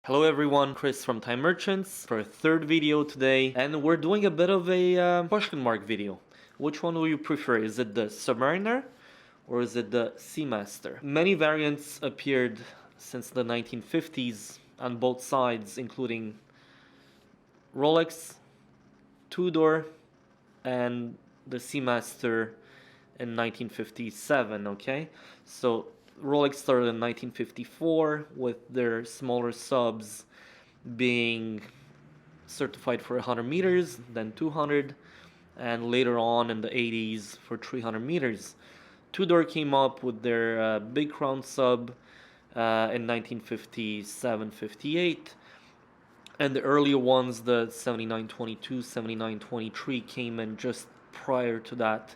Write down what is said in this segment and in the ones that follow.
Hello everyone, Chris from Time Merchants for a third video today, and we're doing a bit of a question mark video. Which one do you prefer? Is it the Submariner or is it the Seamaster? Many variants appeared since the 1950s on both sides, including Rolex Tudor and the Seamaster in 1957, okay? So Rolex started in 1954 with their smaller subs being certified for 100 meters, then 200, and later on in the 80s for 300 meters. Tudor came up with their big crown sub in 1957-58, and the earlier ones, the 7922, 7923, came in just prior to that,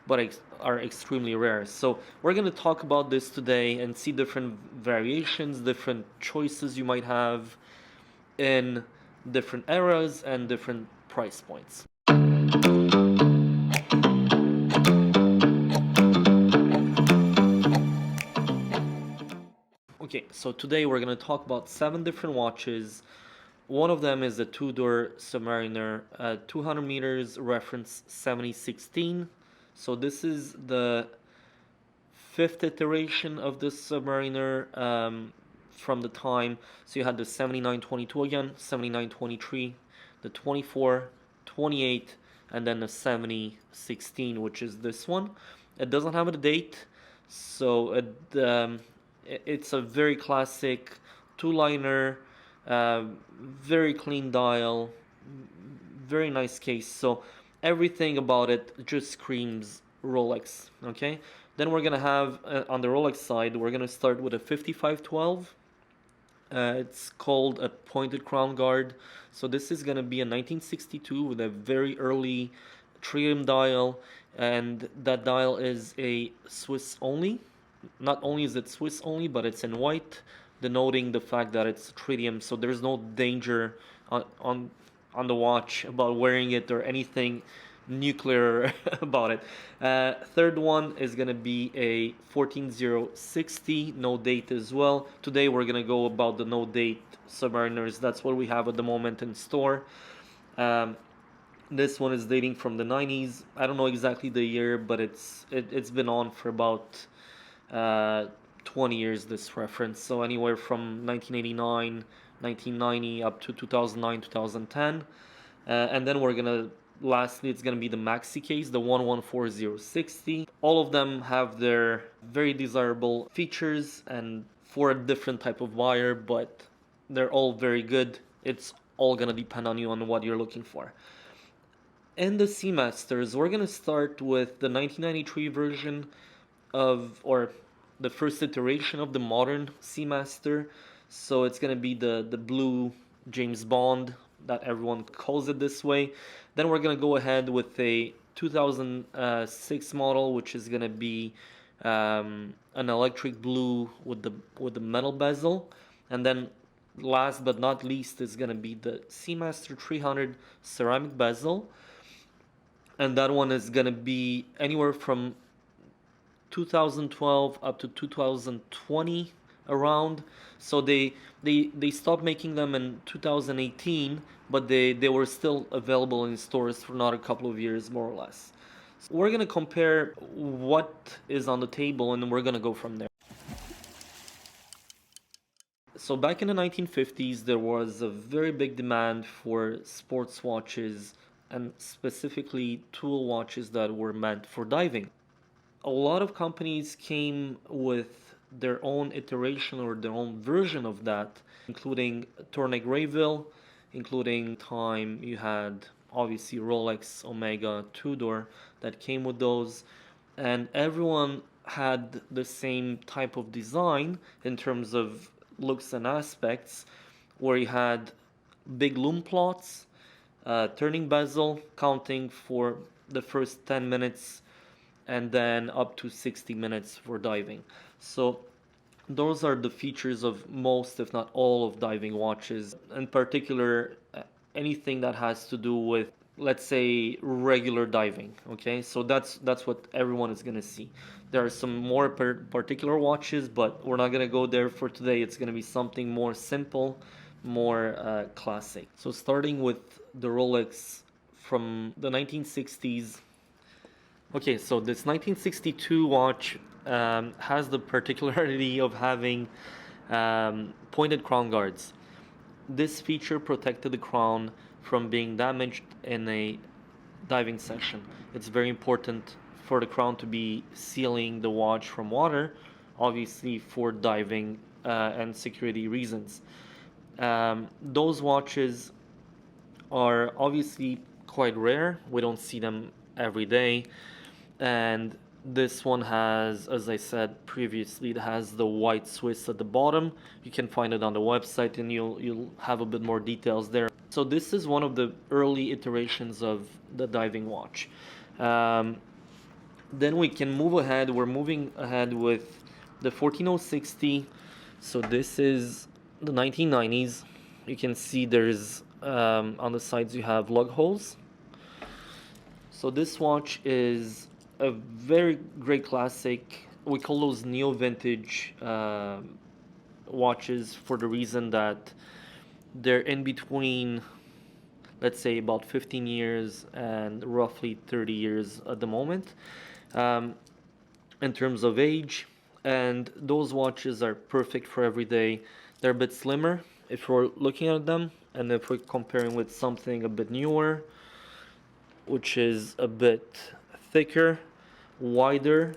but are extremely rare. So we're going to talk about this today and see different variations, different choices you might have in different eras and different price points. Okay, so today we're going to talk about 7 different watches. One of them is the Tudor Submariner 200 meters reference 7016. So this is the 5th iteration of the Submariner from the time. So you had the 7922 again, 7923, the 24, 28, and then the 7016, which is this one. It doesn't have a date, so it's a very classic two-liner, very clean dial, very nice case. So everything about it just screams Rolex. Okay, then we're gonna have on the Rolex side, we're gonna start with a 5512. It's called a pointed crown guard. So this is gonna be a 1962 with a very early tritium dial, and that dial is a Swiss only. Not only is it Swiss only, but it's in white, denoting the fact that it's tritium. So there's no danger on the watch about wearing it or anything nuclear about it. Third one is gonna be a 14060, no date as well. Today we're gonna go about the no date Submariners. That's what we have at the moment in store. This one is dating from the 90s. I don't know exactly the year, but it's been on for about 20 years, this reference. So anywhere from 1989, 1990 up to 2009, 2010. And then we're gonna lastly, it's gonna be the Maxi case, the 114060. All of them have their very desirable features and for a different type of buyer, but they're all very good. It's all gonna depend on you on what you're looking for. In the Seamasters, we're gonna start with the 1993 version of, or the first iteration of the modern Seamaster. So it's gonna be the blue James Bond, that everyone calls it this way. Then we're gonna go ahead with a 2006 model, which is gonna be an electric blue with the metal bezel. And then last but not least is gonna be the Seamaster 300 ceramic bezel, and that one is gonna be anywhere from 2012 up to 2020 around. So they stopped making them in 2018, but they were still available in stores for not a couple of years, more or less. So we're gonna compare what is on the table and we're gonna go from there. So back in the 1950s, there was a very big demand for sports watches and specifically tool watches that were meant for diving. A lot of companies came with their own iteration or their own version of that, including Tournai Grayville, including time you had obviously Rolex, Omega, Tudor that came with those, and everyone had the same type of design in terms of looks and aspects, where you had big lume plots, turning bezel, counting for the first 10 minutes and then up to 60 minutes for diving. So those are the features of most, if not all, of diving watches. In particular, anything that has to do with, let's say, regular diving. Okay, so that's what everyone is gonna see. There are some more particular watches, but we're not gonna go there for today. It's gonna be something more simple, more classic. So starting with the Rolex from the 1960s. Okay, so this 1962 watch has the particularity of having pointed crown guards. This feature protected the crown from being damaged in a diving session. It's very important for the crown to be sealing the watch from water, obviously for diving and security reasons. Those watches are obviously quite rare. We don't see them every day. And this one has, as I said previously, it has the white Swiss at the bottom. You can find it on the website and you'll have a bit more details there. So this is one of the early iterations of the diving watch. Then we can move ahead. We're moving ahead with the 14060. So this is the 1990s. You can see there's on the sides you have lug holes. So this watch is a very great classic. We call those neo vintage watches for the reason that they're in between, let's say, about 15 years and roughly 30 years at the moment in terms of age. And those watches are perfect for every day. They're a bit slimmer if we're looking at them, and if we're comparing with something a bit newer, which is a bit thicker, wider,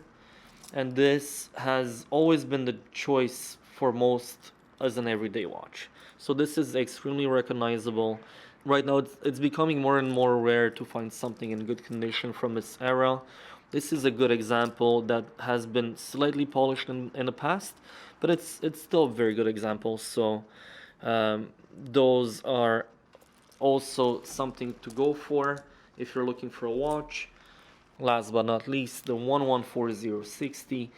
and this has always been the choice for most as an everyday watch. So this is extremely recognizable. Right now it's becoming more and more rare to find something in good condition from this era. This is a good example that has been slightly polished in the past, but it's still a very good example. So those are also something to go for if you're looking for a watch. Last but not least, the 114060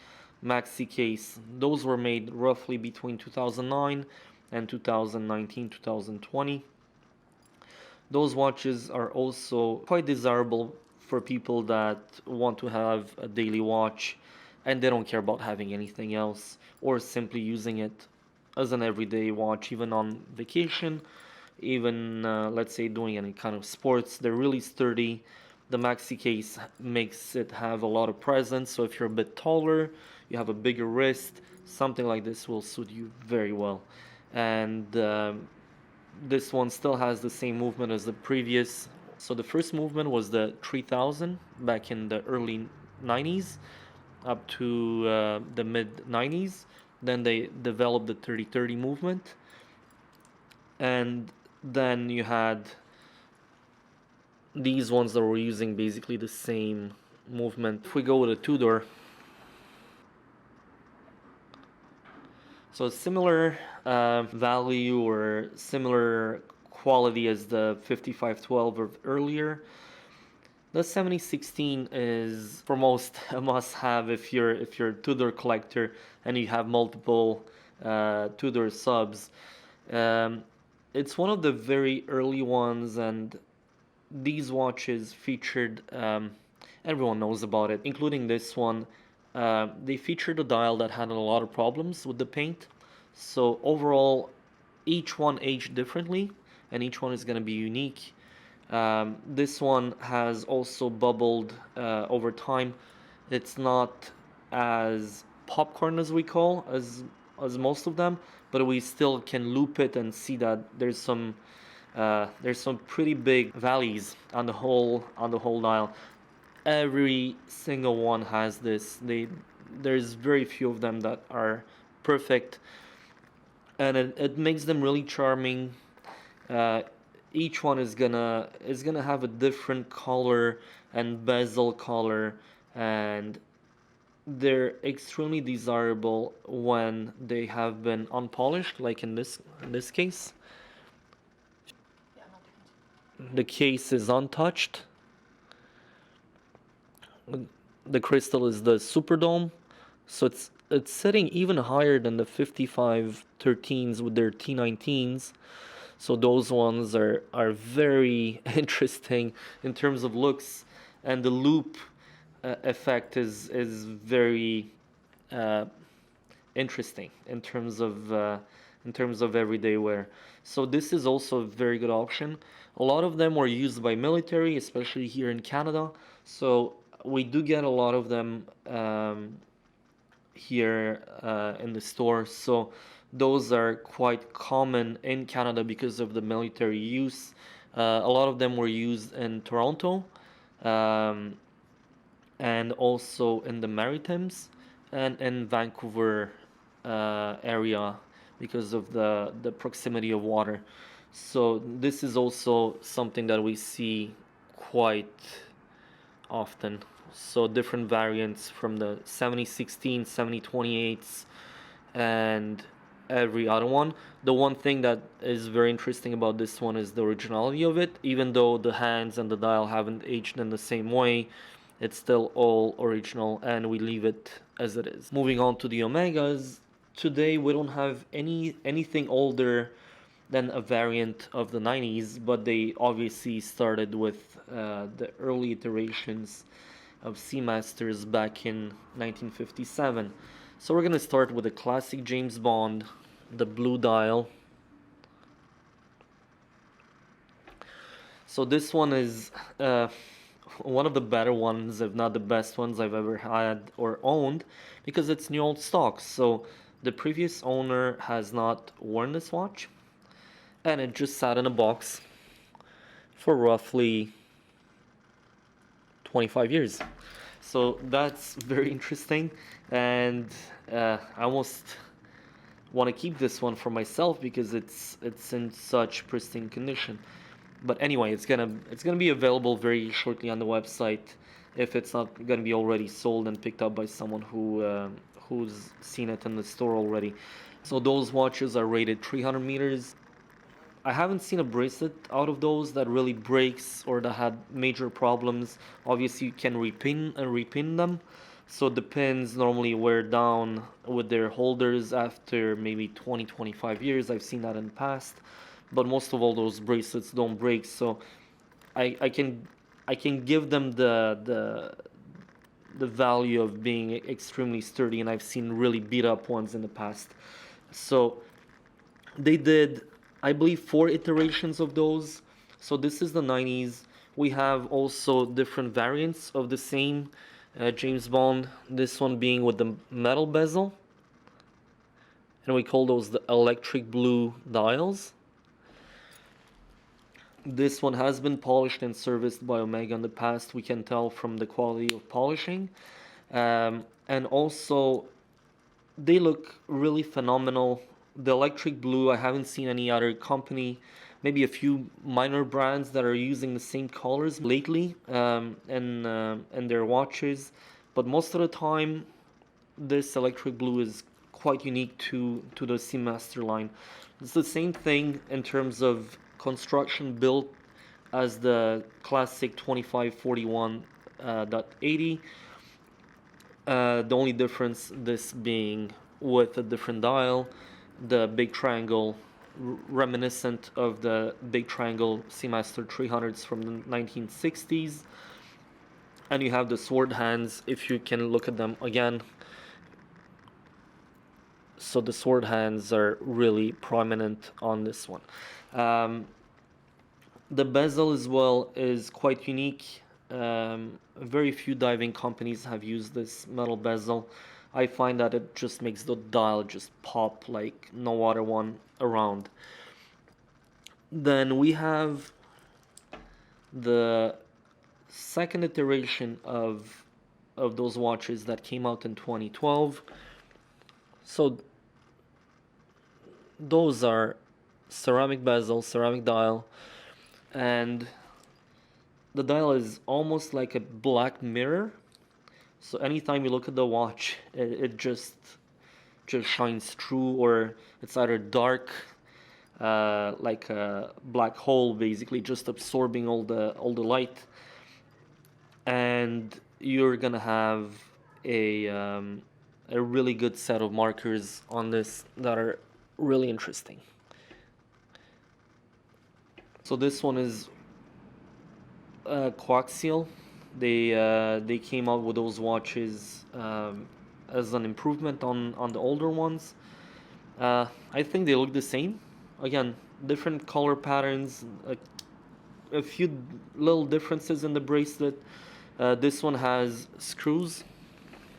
Maxi case. Those were made roughly between 2009 and 2019, 2020. Those watches are also quite desirable for people that want to have a daily watch and they don't care about having anything else, or simply using it as an everyday watch, even on vacation, even let's say doing any kind of sports. They're really sturdy. The Maxi case makes it have a lot of presence, so if you're a bit taller, you have a bigger wrist, something like this will suit you very well. And this one still has the same movement as the previous. So the first movement was the 3000 back in the early 90s up to the mid 90s. Then they developed the 3030 movement, and then you had these ones that were using basically the same movement. If we go with a Tudor, so similar value or similar quality as the 5512 or earlier. The 7016 is for most a must-have if you're a Tudor collector and you have multiple Tudor subs. It's one of the very early ones, and these watches featured, everyone knows about it, including this one. They featured a dial that had a lot of problems with the paint. So overall, each one aged differently, and each one is going to be unique. This one has also bubbled over time. It's not as popcorn as we call as most of them, but we still can loop it and see that there's some pretty big valleys on the whole dial. Every single one has this. There's very few of them that are perfect, and it makes them really charming. Each one is gonna have a different color and bezel color, and they're extremely desirable when they have been unpolished, like in this case. The case is untouched. The crystal is the Superdome, so it's sitting even higher than the 5513s with their T19s. So those ones are very interesting in terms of looks, and the loop effect is very interesting in terms of in terms of everyday wear. So this is also a very good option. A lot of them were used by military, especially here in Canada. So we do get a lot of them here in the store. So those are quite common in Canada because of the military use. A lot of them were used in Toronto, um, and also in the Maritimes and in Vancouver area because of the proximity of water. So this is also something that we see quite often. So different variants from the 7016, 7028s, and every other one. The one thing that is very interesting about this one is the originality of it. Even though the hands and the dial haven't aged in the same way, it's still all original, and we leave it as it is. Moving on to the Omegas, today we don't have anything older than a variant of the 90s, but they obviously started with the early iterations of Seamasters back in 1957. So we're gonna start with the classic James Bond, the blue dial. So this one is one of the better ones, if not the best ones I've ever had or owned, because it's new old stock. So the previous owner has not worn this watch, and it just sat in a box for roughly 25 years. So that's very interesting, and I almost want to keep this one for myself because it's in such pristine condition. But anyway, it's gonna be available very shortly on the website if it's not gonna be already sold and picked up by someone who's seen it in the store already. So those watches are rated 300 meters. I haven't seen a bracelet out of those that really breaks or that had major problems. Obviously, you can repin them. So the pins normally wear down with their holders after maybe 20, 25 years. I've seen that in the past. But most of all those bracelets don't break. So I can give them the value of being extremely sturdy, and I've seen really beat up ones in the past. So they did, I believe, 4 iterations of those. So this is the 90s. We have also different variants of the same James Bond. This one being with the metal bezel, and we call those the electric blue dials. This one has been polished and serviced by Omega in the past. We can tell from the quality of polishing, and also they look really phenomenal. The electric blue, I haven't seen any other company, maybe a few minor brands that are using the same colors lately in their watches, but most of the time this electric blue is quite unique to the Seamaster line. It's the same thing in terms of construction built as the classic 2541.80. The only difference this being with a different dial, the big triangle, reminiscent of the big triangle Seamaster 300s from the 1960s. And you have the sword hands, if you can look at them again. So the sword hands are really prominent on this one. The bezel as well is quite unique. Very few diving companies have used this metal bezel. I find that it just makes the dial just pop like no other one around. Then we have the second iteration of those watches that came out in 2012. So those are ceramic bezel, ceramic dial, and the dial is almost like a black mirror. So anytime you look at the watch, it just shines through, or it's either dark, like a black hole, basically just absorbing all the light, and you're gonna have a really good set of markers on this that are really interesting. So this one is Co-Axial. They came out with those watches as an improvement on the older ones. I think they look the same. Again, different color patterns, a few little differences in the bracelet. This one has screws,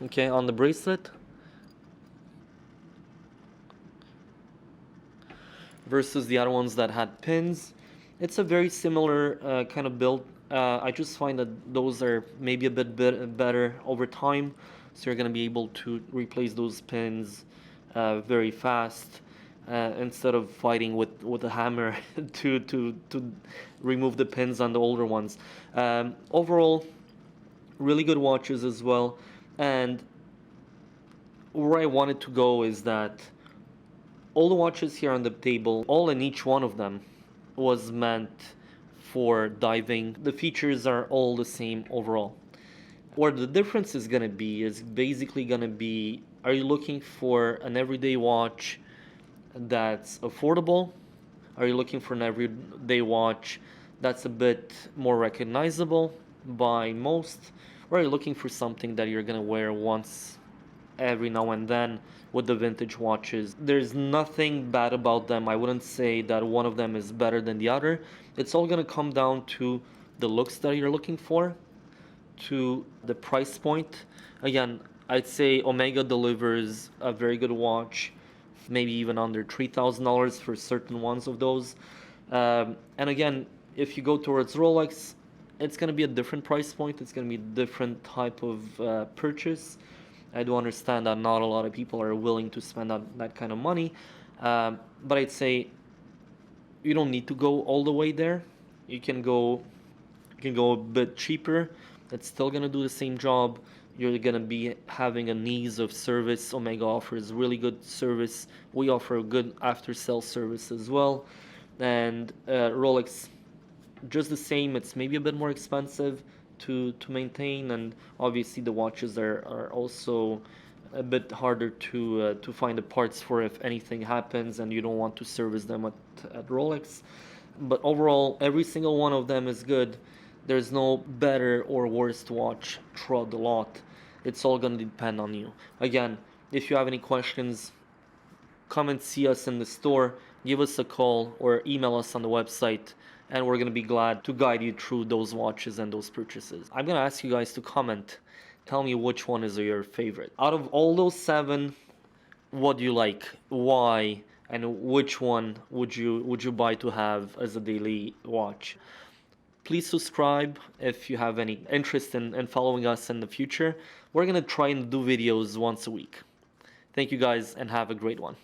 okay, on the bracelet, versus the other ones that had pins. It's a very similar kind of build. I just find that those are maybe a bit better over time, so you're gonna be able to replace those pins very fast instead of fighting with a hammer to remove the pins on the older ones. Overall, really good watches as well. And where I wanted to go is that all the watches here on the table, all and each one of them was meant for diving. The features are all the same overall. Where the difference is going to be is basically going to be, are you looking for an everyday watch that's affordable? Are you looking for an everyday watch that's a bit more recognizable by most? Or are you looking for something that you're going to wear once every now and then with the vintage watches? There's nothing bad about them. I wouldn't say that one of them is better than the other. It's all going to come down to the looks that you're looking for, to the price point. Again, I'd say Omega delivers a very good watch, maybe even under $3,000 for certain ones of those. And again, if you go towards Rolex, it's going to be a different price point. It's going to be a different type of purchase. I do understand that not a lot of people are willing to spend that kind of money, but I'd say you don't need to go all the way there. You can go a bit cheaper. It's still gonna do the same job. You're gonna be having an ease of service. Omega offers really good service. We offer a good after-sale service as well, and Rolex just the same. It's maybe a bit more expensive to maintain, and obviously the watches are also a bit harder to find the parts for if anything happens and you don't want to service them at Rolex. But overall, every single one of them is good. There's no better or worst watch throughout the lot. It's all gonna depend on you. Again, if you have any questions, come and see us in the store, give us a call or email us on the website, and we're going to be glad to guide you through those watches and those purchases. I'm going to ask you guys to comment. Tell me which one is your favorite. Out of all those 7, what do you like? Why? And which one would you buy to have as a daily watch? Please subscribe if you have any interest in following us in the future. We're going to try and do videos once a week. Thank you guys and have a great one.